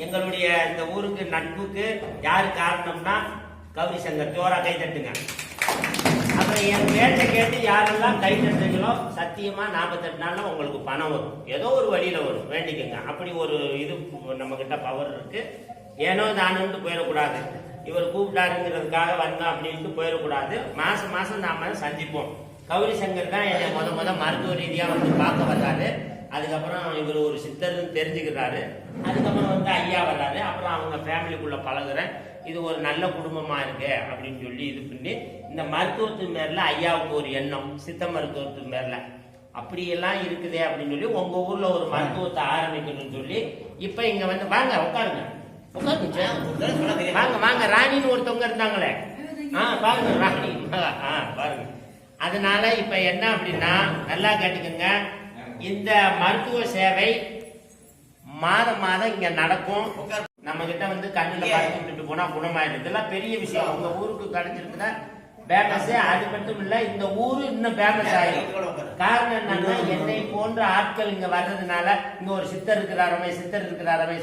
எங்களுடைய இந்த ஊருக்கு நட்புக்கு யாரு காரணம்னா கௌரி சங்கர். ஜோரா கை தட்டுங்க. அப்புறம் என் பேச்சை கேட்டு யாரெல்லாம் கை தட்டுங்களோ சத்தியமா 48 நாள்ல உங்களுக்கு பணம் வரும். ஏதோ ஒரு வழியில வரும், வேண்டிக்கங்க. அப்படி ஒரு இது நம்ம கிட்ட பவர் இருக்கு. ஏனோ தானுன்ட்டு போயிடக்கூடாது. இவர் கூப்பிட்டாருங்கிறதுக்காக வந்தோம் அப்படின்ட்டு போயிடக்கூடாது. மாசம் மாசம் நாம சந்திப்போம். கௌரி சங்கர் தான் என்னை முத மருத்துவ ரீதியா வந்து பார்க்க வர்றாரு. அதுக்கப்புறம் இவர் ஒரு சித்தர்னு தெரிஞ்சுக்கிறாரு. அதுக்கப்புறம் வந்து ஐயா வர்றாரு. அப்புறம் அவங்க ஃபேமிலிக்குள்ள பழகுறேன். இது ஒரு நல்ல குடும்பமா இருக்கு அப்படின்னு சொல்லி இது பண்ணி இந்த மருத்துவத்து மேல ஐயாவுக்கு ஒரு எண்ணம், சித்த மருத்துவத்து மேல அப்படியெல்லாம் இருக்குதே அப்படின்னு சொல்லி உங்க ஊர்ல ஒரு மருத்துவத்தை ஆரம்பிக்கணும்னு சொல்லி இப்ப இங்க வந்து வாங்க உட்காருங்க. வாங்க வாங்க. ராணின்னு ஒருத்தவங்க இருந்தாங்களே, பாருங்க ராணி, பாருங்க. அதனால இப்ப என்ன அப்படின்னா நல்லா கேட்டுக்கோங்க. இந்த மருத்துவ சேவை மாதம் மாதம் இங்க நடக்கும். நம்ம கிட்ட வந்து கண்ணுல பார்த்துட்டு போனா குணமாயிடுது. இதெல்லாம் பெரிய விஷயம். உங்க ஊருக்கு கிடைச்சிருக்குன்னா பேமஸ். அது மட்டும் இல்ல, இந்த ஊரு இன்னும் பேமஸ் ஆயிடும். காரணம் என்னன்னா என்னை போன்ற ஆட்கள் இங்க வர்றதுனால இங்க ஒரு சித்தர் இருக்கிறாரமே, சித்தர் இருக்கிறாரமே,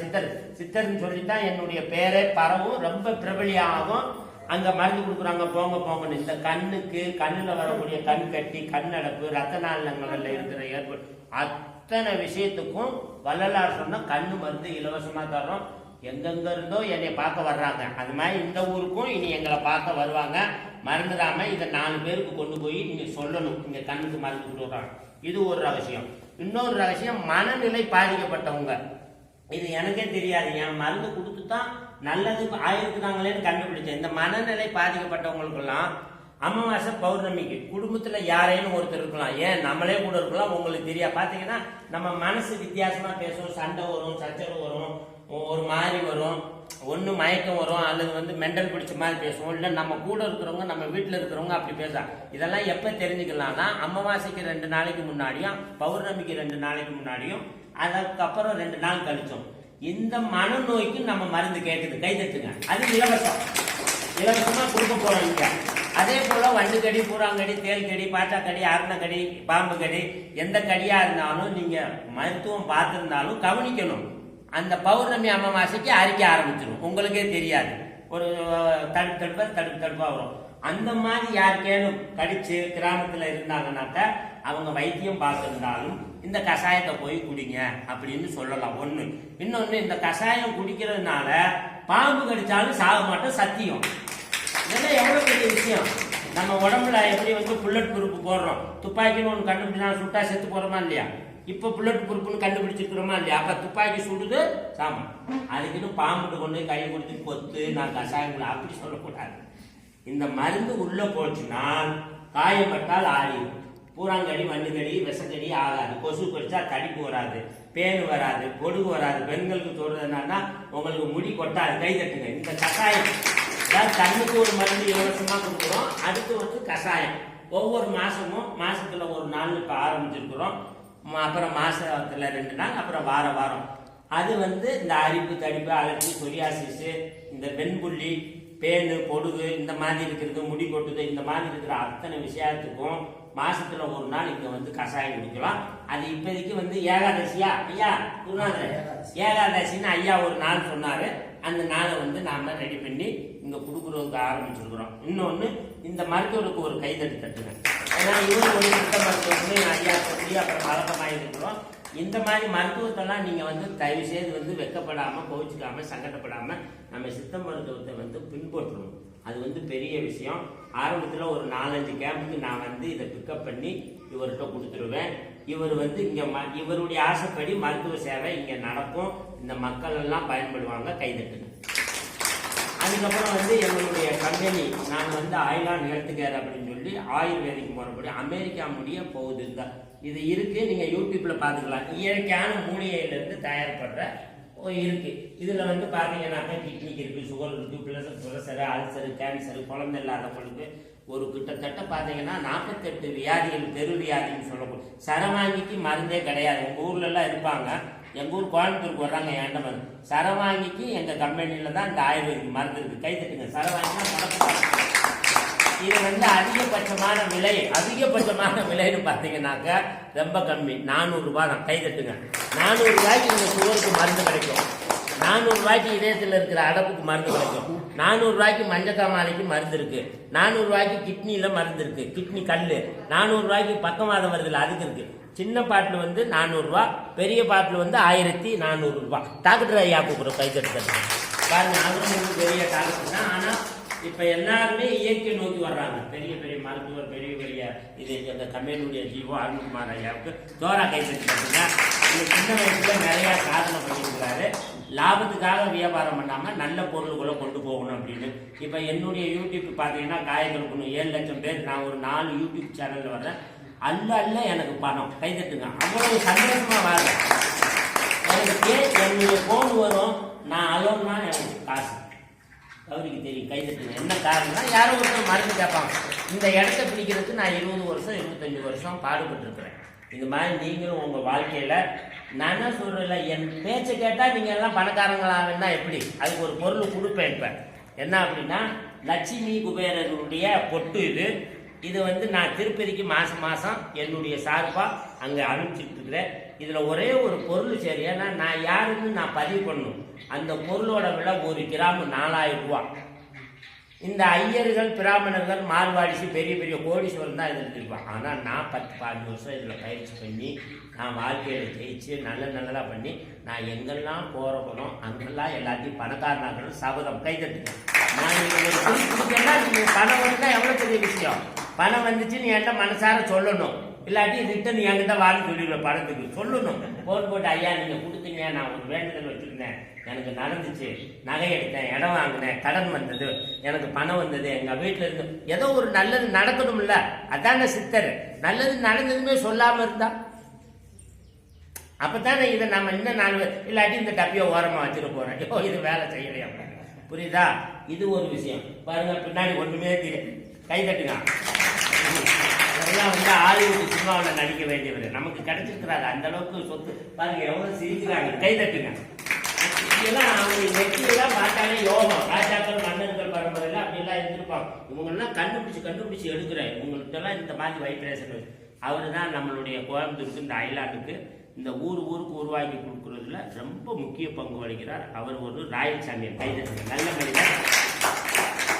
சித்தர்னு சொல்லித்தான் என்னுடைய பேரே பரவும், ரொம்ப பிரபலியம் ஆகும். அங்க மருந்து கொடுக்குறாங்க, போங்க போங்கன்னு. இந்த கண்ணுக்கு கண்ணுல வரக்கூடிய கண் கட்டி, கண்ணடப்பு, ரத்த நாளங்கள்ல இருக்கிற ஏற்படு அத்தனை விஷயத்துக்கும் வள்ளலார் சொன்னா கண்ணு மருந்து இலவசமா தர்றோம். எங்கெங்க இருந்தோ என்னை பார்க்க வர்றாங்க. அது மாதிரி இந்த ஊருக்கும் இனி எங்களை பார்க்க வருவாங்க. மறந்துடாம இதை 4 பேருக்கு கொண்டு போய் நீங்க சொல்லணும், இங்க கண்ணுக்கு மருந்து கொடுக்குறாங்க. இது ஒரு ரகசியம். இன்னொரு ரகசியம், மனநிலை பாதிக்கப்பட்டவங்க. இது எனக்கே தெரியாது, என் மருந்து கொடுத்துதான் நல்லது ஆயிருக்குறாங்களேன்னு கண்டுபிடிச்சேன். இந்த மனநிலை பாதிக்கப்பட்டவங்களுக்கெல்லாம் அமாவாசை பௌர்ணமிக்கு குடும்பத்துல யாரேனும் ஒருத்தர் இருக்கலாம், ஏன் நம்மளே கூட இருக்கலாம், உங்களுக்கு தெரியா. பாத்தீங்கன்னா நம்ம மனசு வித்தியாசமா பேசும், சண்டை வரும், சச்சரவு வரும், ஒரு மாதிரி வரும், ஒண்ணு மயக்கம் வரும், அல்லது வந்து மெண்டல் பிடிச்ச மாதிரி பேசுவோம். இல்ல நம்ம கூட இருக்கிறவங்க, நம்ம வீட்டுல இருக்கிறவங்க அப்படி பேசலாம். இதெல்லாம் எப்ப தெரிஞ்சுக்கலாம்னா அமாவாசைக்கு 2 நாளைக்கு முன்னாடியும், பௌர்ணமிக்கு 2 நாளைக்கு முன்னாடியும், அதுக்கப்புறம் 2 நாள் கழிச்சோம். இந்த மனநோய்க்கு நம்ம மருந்து கேட்குது, கை தட்டுங்க. அது இலவசம், இலவசமா கொடுக்க போறோம் இங்க. அதே போல வண்டு கடி, பூராங்கடி, தேல் கடி, பாச்சாக்கடி, அரணக்கடி, பாம்பு கடி, எந்த கடியா இருந்தாலும் நீங்க மருத்துவம் பார்த்திருந்தாலும் கவனிக்கணும். அந்த பௌர்ணமி அமாவாசைக்கு அரிக்க ஆரம்பிச்சிடும், உங்களுக்கே தெரியாது. ஒரு தடுப்பா வரும். அந்த மாதிரி யாருக்கேனும் கடிச்சு கிராமத்துல இருந்தாங்கன்னாக்க அவங்க வைத்தியம் பார்த்திருந்தாலும் இந்த கஷாயத்தை போய் குடிங்க அப்படின்னு சொல்லலாம். ஒண்ணு. இன்னொன்னு, இந்த கஷாயம் குடிக்கிறதுனால பாம்பு கடிச்சாலும் சாக மாட்டோம், சத்தியம். இதெல்லாம் எவ்வளவு பெரிய விஷயம். நம்ம உடம்புல எப்படி வந்து புல்லட் ப்ரூஃப் போடுறோம், துப்பாக்கின்னு ஒன்று கண்டுபிடிச்சா சுட்டா செத்து போறோமா இல்லையா? இப்ப புல்லட் ப்ரூஃப்னு கண்டுபிடிச்சிருக்கிறோமா இல்லையா? அப்ப துப்பாக்கி சுடுது சாமா. அதுக்குன்னு பாம்புட்டு கொண்டு கை கொடுத்து கொத்து நான் கஷாயம் அப்படி சொல்லக்கூடாது. இந்த மருந்து உள்ள போச்சுனால் காயப்பட்டால் ஆறிடும். பூராங்கடி, வண்டுகடி, விஷக்கடி ஆகாது. கொசு கடிச்சா தடிப்பு வராது, பேனு வராது, பொடுகு வராது. பெண்களுக்கு தோறது என்னன்னா உங்களுக்கு முடி கொட்டாது. கை தட்டுங்க. இந்த கஷாயம் கண்ணுக்கு ஒரு மருந்து இலவசமா கொடுக்குறோம். அடுத்து வந்து கஷாயம் ஒவ்வொரு மாசமும், மாசத்துல ஒரு நாள் இப்ப ஆரம்பிச்சிருக்கிறோம். அப்புறம் மாசத்துல 2 நாள், அப்புறம் வாரம். அது வந்து இந்த அரிப்பு, தடிப்பு, அலர்ஜி, சொரியாசிஸ், இந்த வெண்புள்ளி, பேனு, பொடுகு, இந்த மாதிரி இருக்கிறது, முடி கொட்டுது, இந்த மாதிரி இருக்கிற அத்தனை விஷயத்துக்கும் மாசத்துல ஒரு நாள் இங்க வந்து கஷாயம் குடிக்கலாம். அது இப்போதைக்கு வந்து ஏகாதசியா ஐயா குருநாதர், ஏகாதசின்னு ஐயா ஒரு நாள் சொன்னாரு. அந்த நாளை வந்து நாம ரெடி பண்ணி இங்க கொடுக்குறதுக்கு ஆரம்பிச்சிருக்கிறோம். இன்னொன்னு, இந்த மருத்துவருக்கு ஒரு கைதடி தட்டுங்க. ஏன்னா இவரு ஒரு சித்த மருத்துவம்னு ஐயா சொல்லி அப்புறம் பழக்கமாக இருக்கிறோம். இந்த மாதிரி மருத்துவத்தெல்லாம் நீங்க வந்து தயவு செய்து வந்து வெக்கப்படாம, கோவிச்சுக்காம, சங்கடப்படாம நம்ம சித்த மருத்துவத்தை வந்து பின்பற்றணும். அது வந்து பெரிய விஷயம். ஆரம்பத்துல ஒரு 4-5 கேம்புக்கு நான் வந்து இதை பிக்கப் பண்ணி இவர்கிட்ட கொடுத்துருவேன். இவர் வந்து இங்க இவருடைய ஆசைப்படி மருத்துவ சேவை இங்க நடக்கும். இந்த மக்கள் எல்லாம் பயன்படுவாங்க. கைதட்டுங்க. அதுக்கப்புறம் வந்து எங்களுடைய கம்பெனி, நான் வந்து ஆயிலான் ஹெல்த் கேர் அப்படின்னு சொல்லி ஆயுர்வேதிக் முறைப்படி அமெரிக்கா முடிய போகுது. இது இருக்கு, நீங்க யூடியூப்ல பாத்துக்கலாம். இயற்கையான மூலிகையிலிருந்து தயாரிப்படுற இருக்கு. இதுல வந்து பாத்தீங்கன்னாக்கா கிட்னிக்கு இருக்கு, சுகர் இருக்கு, பிரஷர், அல்சர், கேன்சர், குழந்தை இல்லாதவங்களுக்கு ஒரு கிட்டத்தட்ட பாத்தீங்கன்னா 48 வியாதிகள், பெரு வியாதின்னு சொல்லக்கூடிய. சரவாங்கிக்கு மருந்தே கிடையாது. உங்க ஊர்ல எல்லாம் இருப்பாங்க. எங்க ஊர் கோயம்புத்தூருக்கு வர்றாங்க என்கிட்ட மருந்து. சரவாங்கிக்கு எங்க கம்பெனியில தான் இந்த ஆயுர்வேதிக் மருந்து இருக்கு. கை தட்டுங்க. சரவாங்கினா இது வந்து அதிகபட்சமான விலைன்னு பாத்தீங்கன்னாக்க ரொம்ப கம்மி, 400 ரூபாய் தான். கை தட்டுங்க. 400 ரூபாய்க்கு இந்த சுகருக்கு மருந்து கிடைக்கும். 400 ரூபாய்க்கு இதயத்தில் இருக்கிற அடப்புக்கு மருந்து கிடைக்கும். 400 ரூபாய்க்கு மஞ்சக்காமாலைக்கு மருந்து இருக்கு. 400 ரூபாய்க்கு கிட்னியில மருந்து இருக்கு, கிட்னி கல்லு. 400 ரூபாய்க்கு பக்கவாதம் வருதுல அதுக்கு இருக்கு. சின்ன பாட்டில் வந்து 400 ரூபா, பெரிய பாட்டில் வந்து 1400 ரூபாய். டாக்டர் ஐயா கூப்பிடுறோம் கைத்தட்டு பாருங்க. அவரும் பெரிய டாக்டர் தான். ஆனா இப்ப எல்லாருமே இயற்கை நோக்கி வர்றாங்க. பெரிய பெரிய மருத்துவர், பெரிய பெரிய இது இந்த கம்பெனியுடைய ஜீவோ அருண்குமார் ஐயாவுக்கு ஜோரா கைத்தட்டு கட்டுங்க. இந்த சின்ன வயசுல நிறைய சாதனை பண்ணியிருக்கிறாரு. லாபத்துக்காக வியாபாரம் பண்ணாம நல்ல பொருள்களை கொண்டு போகணும் அப்படின்னு. இப்ப என்னுடைய யூடியூப் பாத்தீங்கன்னா காயக்கல்புன்னு 7 லட்சம் பேர். நான் ஒரு 4 யூடியூப் சேனல்ல வர்றேன். அல்ல எனக்கு பணம் கைதட்டுங்க. அவ்வளவு சந்தோஷமா வாழ்றேன். எனக்கு என்னுடைய போன் வரும், நான் அலோன்னா எனக்கு காசு அவருக்கு தெரியும். கைதட்டுங்க. என்ன காரணம்னா யாரோ ஒருத்தர் மருந்து கேட்பாங்க. இந்த இடத்த பிடிக்கிறதுக்கு நான் 20 வருஷம் 25 வருஷம் பாடுபட்டு இருக்கிறேன். இந்த மாதிரி நீங்களும் உங்க வாழ்க்கையில நான் என்ன சொல்றேன்ல, என் பேச்சை கேட்டா நீங்க எல்லாம் பணக்காரங்களாகனா எப்படி? அதுக்கு ஒரு பொருள் கொடுப்பேன். இப்ப என்ன அப்படின்னா லட்சுமி குபேரர்களுடைய பொட்டு இது. இது வந்து நான் திருப்பதிக்கு மாசம் என்னுடைய சார்பா அங்க அனுப்பிச்சுட்டு இருக்கிறேன். இதுல ஒரே ஒரு பொருள் சரி, ஏன்னா நான் யாருன்னு நான் பதிவு பண்ணணும். அந்த பொருளோட விலை 1 கிராம் 4000 ரூபாய். இந்த ஐயர்கள், பிராமணர்கள், மார்வாடிச்சு பெரிய பெரிய கோடீஸ்வரன் தான் இதில் இருப்பான். ஆனால் நான் 10-15 வருஷம் இதில் பயிற்சி பண்ணி நான் வாழ்க்கையில் ஜெயிச்சு நல்லதாக பண்ணி நான் எங்கெல்லாம் போகிறோம் அங்கெல்லாம் எல்லாத்தையும் பணக்காரனாக்கணும் சபதம் கைதட்டுங்க. நான் நீங்கள் பணம் வந்தா எவ்வளோ பெரிய விஷயம். பணம் வந்துச்சு நீ என்கிட்ட மனசார சொல்லணும். இல்லாட்டி ரிட்டன் என்கிட்ட வாழ்ந்து சொல்லிடுவேன். பணத்துக்கு சொல்லணும். போட்டு ஐயா நீங்கள் கொடுத்தீங்க, நான் ஒரு வேண்டுதல் வச்சுருந்தேன், எனக்கு நடந்துச்சு, நகை எடுத்தேன், இடம் வாங்கினேன், கடன் வந்தது, எனக்கு பணம் வந்தது, எங்கள் வீட்டில் இருந்து ஏதோ ஒரு நல்லது நடக்கணும்ல. அதான சித்தர். நல்லது நடந்ததுமே சொல்லாமல் இருந்தா அப்பதானே இதை நம்ம இன்னும் 4 இல்லாட்டி இந்த டப்பியை ஓரமாக வச்சுட்டு போறேன். ஐயோ இது வேலை செய்யலையா? புரியுதா? இது ஒரு விஷயம். பாருங்க, பின்னாடி ஒன்றுமே தெரியும். கை தட்டுங்க. அதெல்லாம் வந்து ஹாலிவுட் சினிமாவில் நடிக்க வேண்டியவர். நமக்கு கிடைச்சிருக்கிறாரு அந்த அளவுக்கு சொத்து. பாருங்க எவ்வளவு சிரிக்கிறாங்க. கை தட்டுங்க. இதெல்லாம் அவங்க நெற்றியெல்லாம் பார்த்தாலே யோகம். ராஜாக்கள், மன்னர்கள் பரம்பரையில் அப்படிலாம் இருந்திருப்பாங்க. இவங்கெல்லாம் கண்டுபிடிச்சு எடுக்கிறேன். இவங்கள்ட்டெல்லாம் இந்த மாதிரி வைப்ரேஷன். அவரு தான் நம்மளுடைய கோயம்புத்தூருக்கு, இந்த ஐலாண்டுக்கு, இந்த ஊருக்கு உருவாக்கி கொடுக்கறதுல ரொம்ப முக்கிய பங்கு வகிக்கிறார். அவர் ஒரு ராயல் சாமியன். கை தட்டுங்க. நல்ல மனிதர்.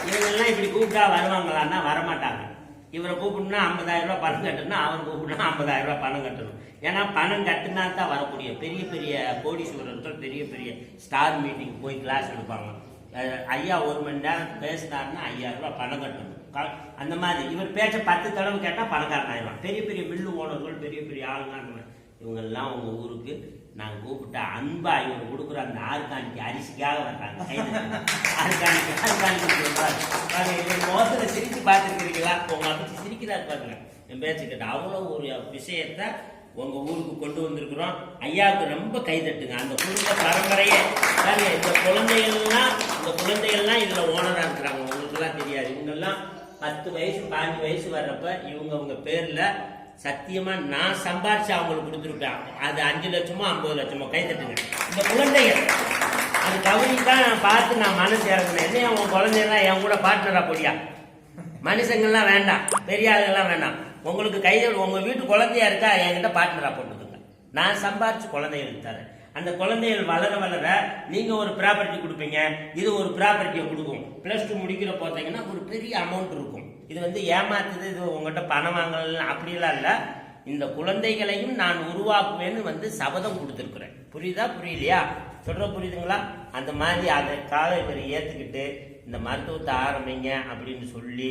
இவங்கெல்லாம் இப்படி கூப்பிட்டா வருவாங்களான்னா வரமாட்டாங்க. இவரை கூப்பிடணும்னா 50,000 ரூபாய் பணம் கட்டணும், அவர் கூப்பிடணும் 50,000 ரூபாய் பணம் கட்டணும். ஏன்னா பணம் கட்டினா தான் வரக்கூடிய பெரிய பெரிய கோடீஸ்வரர்கள், பெரிய பெரிய ஸ்டார் மீட்டிங் போய் கிளாஸ் எடுப்பாங்க. ஐயா 1 மணி நேரம் பேசினாருன்னா 5,000 ரூபாய் பணம் கட்டணும். அந்த மாதிரி இவர் பேச்ச 10 தடவை கேட்டால் பணக்காரன் ஆயிடுவான். பெரிய பெரிய மில்லு ஓனர்கள், பெரிய பெரிய ஆளுங்க. இவங்கெல்லாம் உங்க ஊருக்கு நான் கூப்பிட்டா அன்பா இவங்க கொடுக்குற அந்த ஆர்கானிக்கு அரிசிக்காக வர்றாங்க. ஆர்கானிக்கு மோசத்தை சிரிச்சு பார்த்துருக்கிறீங்களா? உங்க அப்படி சிரிக்கிறாரு பாருங்க என் பேச்சுக்கிட்ட. அவ்வளோ ஒரு விஷயத்த உங்க ஊருக்கு கொண்டு வந்திருக்கிறோம். ஐயாவுக்கு ரொம்ப கைதட்டுங்க. அந்த குடும்ப பரம்பரையே இந்த குழந்தைகள்லாம் இதுல ஓனரா இருக்கிறாங்க. உங்களுக்கு எல்லாம் தெரியாது. இவங்கெல்லாம் 10 வயசு 15 வயசு வர்றப்ப இவங்க பேர்ல சத்தியமா நான் சம்பாரிச்சு அவங்களுக்கு கொடுத்துருப்பேன். அது 5 லட்சமோ 50 லட்சமோ. கை தட்டுங்க. இந்த குழந்தைகள் அது கவனித்தான் பார்த்து நான் மனசு இறங்கினேன். என்ன உங்க குழந்தைகள்லாம் என் கூட பார்ட்னரா போடியா? மனுஷங்கள்லாம் வேண்டாம், பெரிய ஆளுங்கள்லாம் வேண்டாம். உங்களுக்கு கைகள் உங்க வீட்டு குழந்தையா இருக்கா, என்கிட்ட பார்ட்னரா போட்டுக்கோங்க. நான் சம்பாரிச்சு குழந்தைகளுக்கு தரேன். அந்த குழந்தைகள் வளர நீங்க ஒரு ப்ராப்பர்ட்டி கொடுப்பீங்க, இது ஒரு ப்ராப்பர்ட்டியை கொடுக்கும். +2 முடிக்கிற போத்தீங்கன்னா ஒரு பெரிய அமௌண்ட் இருக்கும். இது வந்து ஏமாத்துது, இது உங்கள்கிட்ட பணம் வாங்கலாம் அப்படிலாம் இல்லை. இந்த குழந்தைகளையும் நான் உருவாக்குவேன்னு வந்து சபதம் கொடுத்துருக்குறேன். புரியுதா புரியலையா? சொல்ற புரியுதுங்களா? அந்த மாதிரி அதற்காக இவர் ஏற்றுக்கிட்டு இந்த மருத்துவத்தை ஆரம்பிங்க அப்படின்னு சொல்லி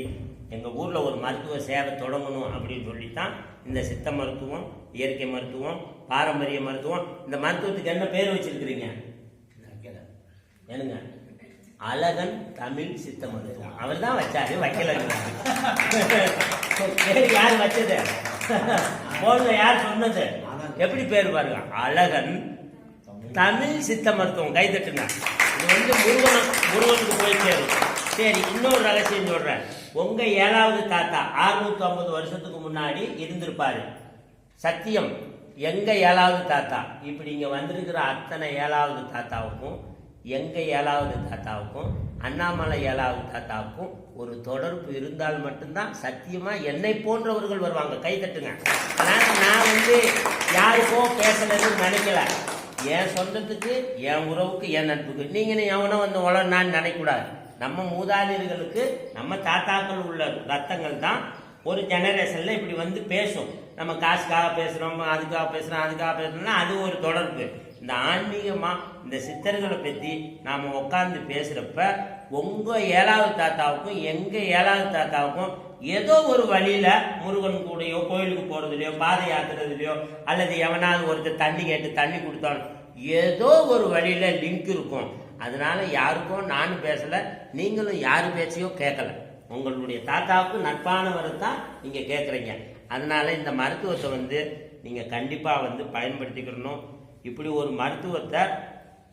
எங்க ஊர்ல ஒரு மருத்துவ சேவை தொடங்கணும் அப்படின்னு சொல்லித்தான் இந்த சித்த மருத்துவம், இயற்கை மருத்துவம், பாரம்பரிய மருத்துவம். இந்த மருத்துவத்துக்கு என்ன பேர் வச்சிருக்கிறீங்க? என்னங்க? அழகன் தமிழ் சித்த மருத்துவம். அவர் தான் வச்சாரு, வைக்கல. பேர் யார் வச்சது? போன்ல யார் சொன்னது? எப்படி பேர் பாருங்க, அழகன் தமிழ் சித்த மருத்துவம். கை தட்டுங்க. இது வந்து முருகனுக்கு போய் சேரும். சரி, இன்னொரு ரகசியம் சொல்றேன். உங்க 7வது தாத்தா 650 வருஷத்துக்கு முன்னாடி இருந்திருப்பாரு. சத்தியம். எங்க 7வது தாத்தா, இப்படி இங்க வந்திருக்கிற அத்தனை 7வது தாத்தாவுக்கும், எங்க 7வது தாத்தாவுக்கும், அண்ணாமலை 7வது தாத்தாவுக்கும் ஒரு தொடர்பு இருந்தால் மட்டும்தான் சத்தியமா என்னை போன்றவர்கள் வருவாங்க. கை தட்டுங்க. நான் வந்து யாருக்கோ பேசலன்னு நினைக்கல. என் சொந்தத்துக்கு, என் உறவுக்கு, என் நட்புக்கு. நீங்களும் எவனோ வந்து நான் நினைக்கக்கூடாது. நம்ம மூதாதையர்களுக்கு நம்ம தாத்தாக்கள் உள்ள ரத்தங்கள் தான் ஒரு ஜெனரேஷன்ல இப்படி வந்து பேசும். நம்ம காசுக்காக பேசுறோம், அதுக்காக பேசுறோம்னா அது ஒரு தொடர்பு. இந்த ஆன்மீகமா இந்த சித்தர்களை பற்றி நாம உட்கார்ந்து பேசுறப்ப உங்க 7வது தாத்தாவுக்கும் எங்க 7வது தாத்தாவுக்கும் ஏதோ ஒரு வழியில முருகன் கூடயோ கோயிலுக்கு போறதுலையோ பாத யாத்திரதுலையோ அல்லது எவனாவது ஒருத்தர் தண்ணி கேட்டு தண்ணி கொடுத்தாலும் ஏதோ ஒரு வழியில லிங்க் இருக்கும். அதனால யாருக்கும் நானும் பேசல, நீங்களும் யாரு பேச்சையோ கேட்கல. உங்களுடைய தாத்தாவுக்கு நட்பானவரை தான் நீங்க கேட்குறீங்க. அதனால இந்த மருத்துவத்தை வந்து நீங்க கண்டிப்பா வந்து பயன்படுத்திக்கணும். இப்படி ஒரு மருத்துவத்தை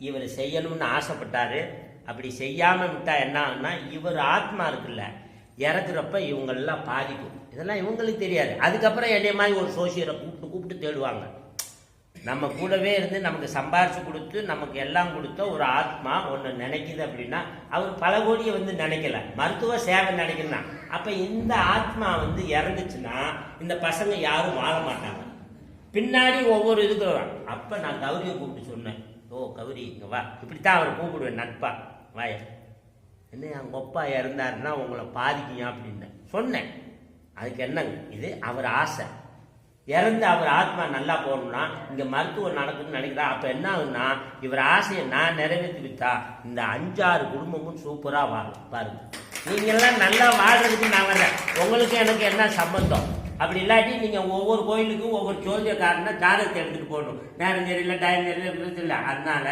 இவர் செய்யணும்னு ஆசைப்பட்டாரு. அப்படி செய்யாம விட்டா என்ன ஆகுன்னா, இவர் ஆத்மா இருக்குல்ல இறக்குறப்ப இவங்கெல்லாம் பாதிக்கும். இதெல்லாம் இவங்களுக்கு தெரியாது. அதுக்கப்புறம் என்னைய மாதிரி ஒரு சோசியரை கூப்பிட்டு தேடுவாங்க. நம்ம கூடவே இருந்து நமக்கு சம்பாரிச்சு கொடுத்து நமக்கு எல்லாம் கொடுத்த ஒரு ஆத்மா ஒன்று நினைக்குது அப்படின்னா, அவர் பல கோடியை வந்து நினைக்கல, மருத்துவ சேவை நினைக்கலாம். அப்ப இந்த ஆத்மா வந்து இறந்துச்சுன்னா இந்த பசங்க யாரும் வாழ மாட்டாங்க. பின்னாடி ஒவ்வொரு இதுக்கு வரும். அப்ப நான் கௌரியை கூப்பிட்டு சொன்னேன், ஓ கௌரி இங்க வா. இப்படித்தான் அவர் கூப்பிடுவேன், நட்பா வாய. என்ன எங்க அப்பா இறந்தாருன்னா உங்களை பாதிக்குங்க அப்படின்னு சொன்னேன். அதுக்கு என்னங்க, இது அவர் ஆசை. இறந்து அவர் ஆத்மா நல்லா போகணும்னா இங்க மருத்துவம் நடக்குதுன்னு நினைக்கிறா. அப்ப என்ன ஆகுன்னா, இவர் ஆசையை நான் நிறைவேற்றி விட்டா இந்த 5-6 குடும்பமும் சூப்பரா வாழும். பாருங்க, நீங்க எல்லாம் நல்லா வாழ்றதுக்கு நான் வரேன். உங்களுக்கு எனக்கு என்ன சம்பந்தம்? அப்படி இல்லாட்டி நீங்க ஒவ்வொரு கோயிலுக்கும் ஒவ்வொரு ஜோதியக்காரனை ஜாதகத்தை எடுத்துட்டு போகணும். நேரம் தெரியல, டைம் தெரியல. அதனால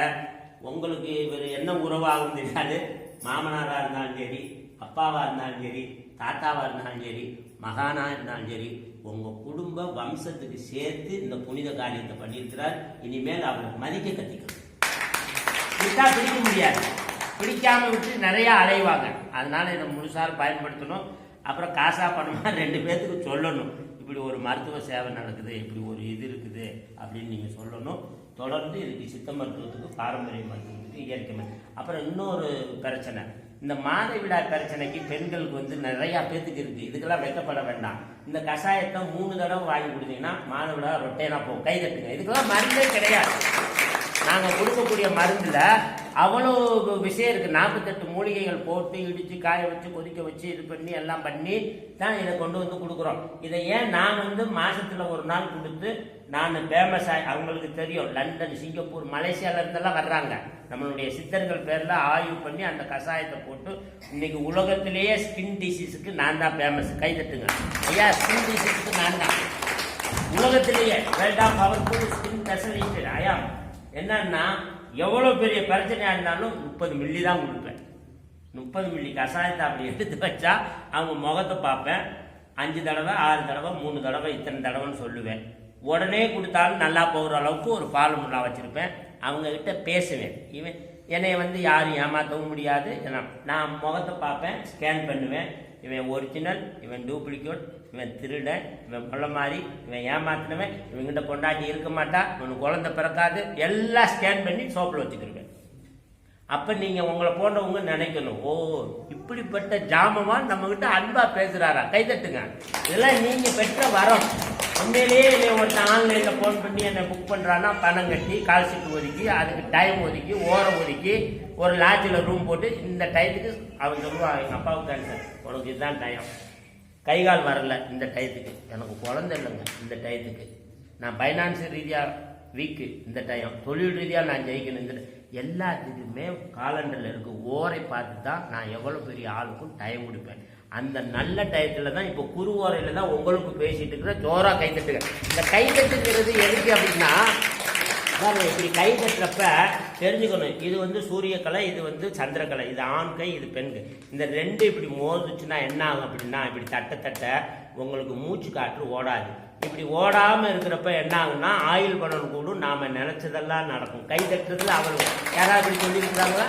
உங்களுக்கு இவர் என்ன உறவாகும் தெரியாது. மாமனாரா இருந்தாலும் சரி, அப்பாவா இருந்தாலும் சரி, தாத்தாவா இருந்தாலும் சரி, மகானா இருந்தாலும் சரி, உங்க குடும்ப வம்சத்துக்கு சேர்த்து இந்த புனித காரியத்தை பண்ணியிருக்கிறார். இனிமேல் அவருக்கு மதிக்க கத்திக்கணும். விட்டா பிடிக்க முடியாது. பிடிக்காம விட்டு நிறைய அலைவாங்க. அதனால இதை முழுசாக பயன்படுத்தணும். அப்புறம் காசா பணமா 2 பேர்த்துக்கு சொல்லணும், இப்படி ஒரு மருத்துவ சேவை நடக்குது, இப்படி ஒரு இது இருக்குது அப்படின்னு நீங்க சொல்லணும். தொடர்ந்து இதுக்கு சித்த மருத்துவத்துக்கு, பாரம்பரிய மருத்துவத்துக்கு, இயற்கை மருத்துவம். அப்புறம் இன்னொரு பிரச்சனை, இந்த மாதவிடாய் பிரச்சனைக்கு பெண்களுக்கு வந்து நிறைய பேத்துக்கு இருக்கு. இதுக்கெல்லாம் வெக்கப்பட வேண்டாம். இந்த கஷாயத்தை 3 தடவை வாங்கி கொடுத்தீங்கன்னா மாதவிடாய் ரொட்டையனா போகும். கை தட்டுங்க. இதுக்கெல்லாம் மருந்தே கிடையாது. நாங்கள் கொடுக்கக்கூடிய மருந்துல அவ்வளோ விஷயம் இருக்கு. 48 மூலிகைகள் போட்டு இடிச்சு காய வச்சு கொதிக்க வச்சு இது பண்ணி எல்லாம் பண்ணி தான் இதை கொண்டு வந்து கொடுக்குறோம். இதை ஏன் நான் வந்து மாசத்துல ஒரு நாள் கொடுத்து நான் ஃபேமஸ் ஆகி, அவங்களுக்கு தெரியும், லண்டன், சிங்கப்பூர், மலேசியால இருந்தெல்லாம் வர்றாங்க. நம்மளுடைய சித்தர்கள் பேர்ல ஆய்வு பண்ணி அந்த கஷாயத்தை போட்டு இன்னைக்கு உலகத்திலேயே ஸ்கின் டிசீஸுக்கு நான் தான் ஃபேமஸ். கை தட்டுங்க ஐயா, ஸ்கின் டிசீஸுக்கு நான் தான் உலகத்திலேயே world of powerful skin specialist ஐயா. என்னன்னா, எவ்வளவு பெரிய பிரச்சனையா இருந்தாலும் 30 மில்லி தான் கொடுப்பேன். 30 மில்லி கஷாயத்தை அப்படி எடுத்து வச்சா அவங்க முகத்தை பார்ப்பேன். 5 தடவை 6 தடவை 3 தடவை இத்தனை தடவைன்னு சொல்லுவேன். உடனே கொடுத்தாலும் நல்லா போகிற அளவுக்கு ஒரு ஃபார்முலா வச்சிருப்பேன். அவங்க கிட்ட பேசுவேன். இவன் என்னை வந்து யாரும் ஏமாற்றவும் முடியாது. நான் முகத்தை பார்ப்பேன், ஸ்கேன் பண்ணுவேன். இவன் ஒரிஜினல், இவன் டூப்ளிகேட், இவன் திருடன், இவன் கொள்ள மாதிரி, இவன் ஏமாத்தினவன், இவங்கிட்ட பொண்டாட்டி இருக்க மாட்டா, இவனுக்கு குழந்தை பிறக்காது, எல்லாம் ஸ்கேன் பண்ணி சோப்பில் வச்சுக்கிருவேன். அப்ப நீங்க உங்களை போன்றவங்க நினைக்கணும், ஓ இப்படிப்பட்ட ஜாமவான் நம்ம கிட்ட அன்பா பேசுறாரா. கைதட்டுங்க. இதெல்லாம் நீங்க பெற்ற வரம். உண்மையிலேயே என்னை ஒருத்தன் ஆன்லைன்ல போன் பண்ணி என்னை புக் பண்றான்னா பணம் கட்டி கால் சீட்டு ஒதுக்கி அதுக்கு டைம் ஒதுக்கி ஓரம் ஒதுக்கி ஒரு லாட்ஜில் ரூம் போட்டு இந்த டயத்துக்கு அவன் சொல்லுவான், எங்க அப்பாவுக்கு கேன்சர், உனக்கு இதுதான் டயம், கைகால் வரல இந்த டயத்துக்கு, எனக்கு குழந்தை இல்லைங்க இந்த டயத்துக்கு, நான் பைனான்சியல் ரீதியா வீக்கு இந்த டைம், தொழில் ரீதியா நான் ஜெயிக்கணும் இந்த எல்லாத்துக்குமே காலண்டர்ல இருக்கு. ஓரை பார்த்து தான் நான் எவ்வளவு பெரிய ஆளுக்கும் டைம் கொடுப்பேன். அந்த நல்ல டயத்துல தான் இப்போ குறுவோரையில தான் உங்களுக்கு பேசிட்டு இருக்கிற ஜோரா கை தட்டுங்க. இந்த கை தட்டுங்கிறது எதுக்கு அப்படின்னா, இப்படி கை தட்டுறப்ப தெரிஞ்சுக்கணும், இது வந்து சூரியக்கலை, இது வந்து சந்திரக்கலை, இது ஆண் கை, இது பெண் கை. இந்த 2 இப்படி மோதுச்சுன்னா என்ன ஆகும் அப்படின்னா, இப்படி தட்ட தட்ட உங்களுக்கு மூச்சு காற்று ஓடாது. இப்படி ஓடாம இருக்கிறப்ப என்ன ஆகும்னா ஆயுள் பலன் கூடும், நாம நினைச்சதெல்லாம் நடக்கும். கை தட்டுறதுல அவளுக்கு யாராவது இப்படி சொல்லியிருக்கிறாங்களா?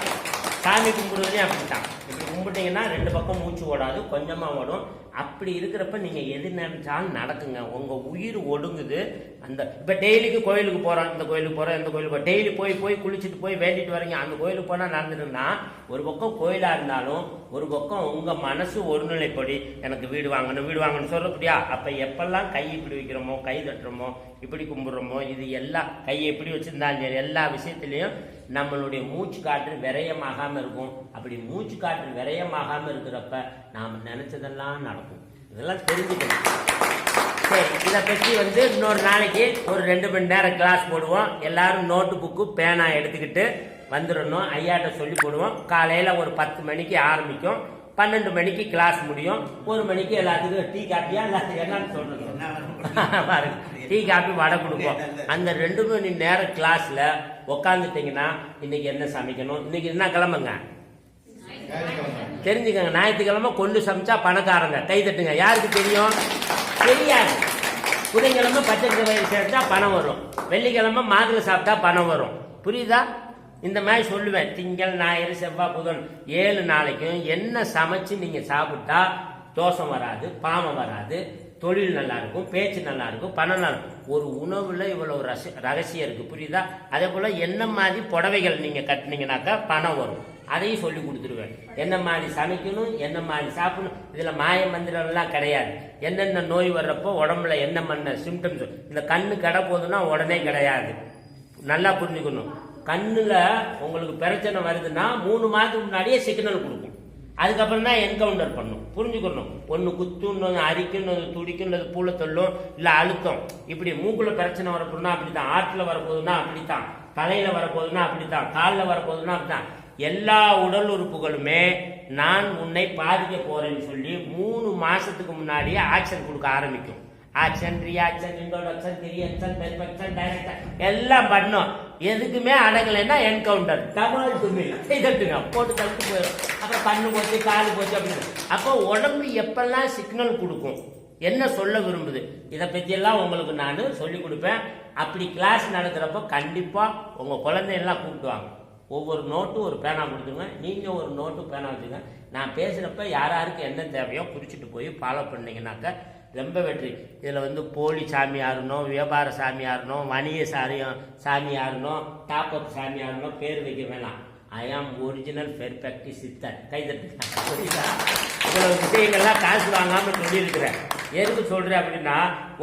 சாமி கும்பிடுவதே அப்படித்தான். இப்படி கும்பிட்டீங்கன்னா 2 பக்கம் மூச்சு ஓடாது, கொஞ்சமாக ஓடும். அப்படி இருக்கிறப்ப நீங்கள் எது நினைச்சாலும் நடக்குங்க. உங்கள் உயிர் ஒடுங்குது. அந்த இப்போ டெய்லிக்கு கோயிலுக்கு போகிறோம், இந்த கோயிலுக்கு போகிறோம், இந்த கோயிலுக்கு டெய்லி போய் குளிச்சுட்டு போய் வேண்டிட்டு வரீங்க. அந்த கோயிலுக்கு போனால் நடந்துட்டுன்னா ஒரு பக்கம் கோயிலாக இருந்தாலும் ஒரு பக்கம் உங்கள் மனசு ஒருநிலைப்படி எனக்கு வீடு வாங்கணும் சொல்லப்படியா. அப்போ எப்பெல்லாம் கை இப்படி வைக்கிறோமோ, கை தட்டுறோமோ, இப்படி கும்பிட்றோமோ, இது எல்லாம் கையை எப்படி வச்சுருந்தாலும் சரி, எல்லா விஷயத்துலையும் நம்மளுடைய மூச்சு காற்று விரயமாகாமல் இருக்கும். அப்படி மூச்சு காற்று விரயமாகாமல் இருக்கிறப்ப நாம் நினைச்சதெல்லாம் நடக்கும். இதெல்லாம் தெரிஞ்சுக்கணும். சரி, இதை பற்றி இன்னொரு நாளைக்கு ஒரு 2 மணி நேரம் கிளாஸ் போடுவோம். எல்லாரும் நோட்டு புக்கு பேனா எடுத்துக்கிட்டு வந்துடணும். ஐயாட்ட சொல்லி போடுவோம். காலையில் ஒரு 10 மணிக்கு ஆரம்பிக்கும், 12 மணிக்கு கிளாஸ் முடியும். 1 மணிக்கு எல்லாத்துக்கும் டீ காப்பியா எல்லாத்துக்கும் என்னன்னு சொல்றது பாருங்க, டீ காப்பி வடை கொடுப்போம். அந்த 2 மணி நேரம் கிளாஸ்ல உக்காந்துட்டீங்கன்னா இன்னைக்கு என்ன சமைக்கணும், இன்னைக்கு என்ன கிழமைங்க தெரிஞ்சுக்கங்க. ஞாயிற்றுக்கிழமை கொண்டு சமைச்சா பணக்காரங்க கை தட்டுங்க. யாருக்கு தெரியும்? தெரியாது. புதன்கிழமை பச்சை வயிறு சேர்த்தா பணம் வரும், வெள்ளிக்கிழமை மாதுளை சாப்பிட்டா பணம் வரும். புரியுதா? இந்த மாதிரி சொல்லுவேன். திங்கள், ஞாயிறு, செவ்வாய், புதன் 7 நாளைக்கும் என்ன சமைச்சு நீங்க சாப்பிட்டா தோஷம் வராது, பாவம் வராது, தொழில் நல்லா இருக்கும், பேச்சு நல்லா இருக்கும், பணம் நல்லா இருக்கும். ஒரு உணவுல இவ்வளவு ரகசியம் இருக்கு. புரியுதா? அதே போல என்ன மாதிரி புடவைகள் நீங்க கட்டினீங்கன்னாக்கா பணம் வரும். அதையும் சொல்லி கொடுத்துருவேன். என்ன மாதிரி சமைக்கணும், என்ன மாதிரி சாப்பிடணும். இதுல மாய மந்திரம்லாம் கிடையாது. என்னென்ன நோய் வர்றப்போ உடம்புல என்ன பண்ண சிம்டம்ஸ். இந்த கண்ணு கடை போதுன்னா உடனே கிடையாது. நல்லா புரிஞ்சுக்கணும். கண்ணுல உங்களுக்கு பிரச்சனை வருதுன்னா 3 மாதத்துக்கு முன்னாடியே சிக்னல் கொடுக்கும். அதுக்கப்புறம் தான் என்கவுண்டர் பண்ணும். புரிஞ்சுக்கணும். ஒன்று குத்துன்னு, அரிக்குன்னு, துடிக்குன்னு, பூளை தொல்லும், இல்லை அழுத்தம். இப்படி மூக்குல பிரச்சனை வரப்போதுன்னா அப்படித்தான், ஆற்றுல வரப்போகுதுன்னா அப்படித்தான், தலையில வரப்போகுதுன்னா அப்படித்தான், காலில் வரப்போகுதுன்னா அப்படித்தான். எல்லா உடல் உறுப்புகளுமே நான் உன்னை பாதிக்க போறேன்னு சொல்லி 3 மாசத்துக்கு முன்னாடியே ஆக்ஷன் கொடுக்க ஆரம்பிக்கும். Action, reaction, introduction, reaction, perfection, direction எல்லாம் பண்ணும். எதுக்குமே அடங்கலைன்னா என்கவுண்டர், டமால் துமில் செய்துட்டுங்க, போட்டு தடுத்து போயிடும். அப்புறம் கண்ணு போச்சு, காலு போச்சு அப்படின்னு. அப்போ உடம்பு எப்பெல்லாம் சிக்னல் கொடுக்கும், என்ன சொல்ல விரும்புது, இதை பற்றியெல்லாம் உங்களுக்கு நான் சொல்லி கொடுப்பேன். அப்படி கிளாஸ் நடக்கிறப்ப கண்டிப்பாக உங்கள் குழந்தையெல்லாம் கூப்பிடுவாங்க. ஒவ்வொரு நோட்டும் ஒரு பேனா கொடுத்துருங்க. நீங்கள் ஒரு நோட்டு பேனா வச்சுங்க. நான் பேசுகிறப்ப யாராருக்கு என்ன தேவையோ குறிச்சிட்டு போய் ஃபாலோ பண்ணிங்கனாக்கா ரொம்ப வெற்றி. இதில் போலி சாமியாருனோ, வியாபார சாமியாருனோ, வணிக சாமியாருனோ, டாப் அப் சாமியாருனோ பேர் வைக்க வேணாம். ஐ ஆம் ஒரிஜினல் பெர்ஃபெக்ட் சித்தர். கைதட்டு. புரியுதா? இவ்வளவு விஷயங்கள்லாம் காசு வாங்காமல் சொல்லியிருக்கிறேன். எதுக்கு சொல்கிறேன் அப்படின்னா,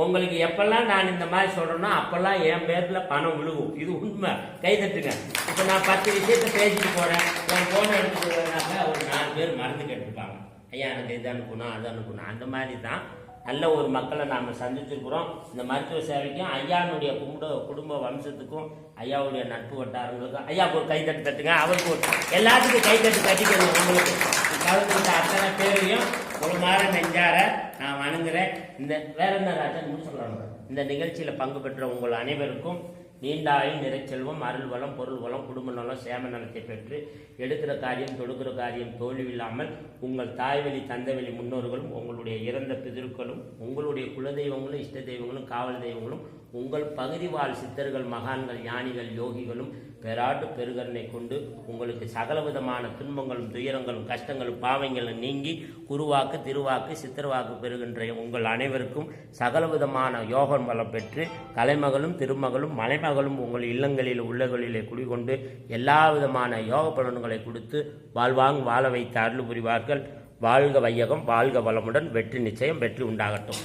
உங்களுக்கு எப்பெல்லாம் நான் இந்த மாதிரி சொல்கிறேனோ அப்பெல்லாம் என் பேரில் பணம் விழுகும். இது உண்மை. கைதட்டுங்க. இப்போ நான் 10 விஷயத்தை பேசிட்டு போகிறேன், என் ஃபோனை எடுத்துக்கிறதுனாக்க ஒரு 4 பேர் மறந்து கேட்டுருப்பாங்க. ஐயா எனக்கு இது அனுப்பணும், அது அனுப்பணும். அந்த மாதிரி தான் நல்ல ஒரு மக்களை நாம் சந்திச்சிருக்கிறோம். இந்த மருத்துவ சேவைக்கும் ஐயானுடைய குடும்ப வம்சத்துக்கும் ஐயாவுடைய நட்பு வட்டாரங்களுக்கும் ஐயாவுக்கு ஒரு கைத்தட்டு தட்டுங்க. அவருக்கு ஒரு எல்லாத்துக்கும் கைத்தட்டு தட்டிக்கணும். உங்களுக்கு கலந்துக்கிட்ட அத்தனை பேரையும் ஒரு மாதிரி நெஞ்சார நான் வணங்குறேன். இந்த வேற என்ன ராஜன் முடிச்சுக்கலாம். இந்த நிகழ்ச்சியில் பங்கு பெற்ற உங்கள் அனைவருக்கும் நீண்ட ஆயுள், நிறைச்செல்வம், அருள் வளம், பொருள் வளம், குடும்ப நலம், சேம நலத்தை பெற்று எடுக்கிற காரியம், தொடுக்கிற காரியம் தோல்வியில்லாமல் உங்கள் தாய்வழி, தந்தைவழி முன்னோர்களும், உங்களுடைய இறந்த பிதர்களும், உங்களுடைய குலதெய்வங்களும், இஷ்ட தெய்வங்களும், காவல் தெய்வங்களும், உங்கள் பகுதி வாழ் சித்தர்கள், மகான்கள், ஞானிகள், யோகிகளும் பெராட்டு பெருகருணை கொண்டு உங்களுக்கு சகல விதமான துன்பங்களும், துயரங்களும், கஷ்டங்களும், பாவங்களும் நீங்கி குருவாக்கு, திருவாக்கு, சித்தர்வாக்கு பெறுகின்ற உங்கள் அனைவருக்கும் சகல விதமான யோகம் வளம் பெற்று கலைமகளும், திருமகளும், மலைமகளும் உங்கள் இல்லங்களில் உள்ளங்களிலே குடிகொண்டு எல்லா விதமான யோக பலன்களை கொடுத்து வாழ்வாங்க வாழ வைத்து அருள் புரிவார்கள். வாழ்க வையகம், வாழ்க வளமுடன், வெற்றி நிச்சயம், வெற்றி உண்டாகட்டும்.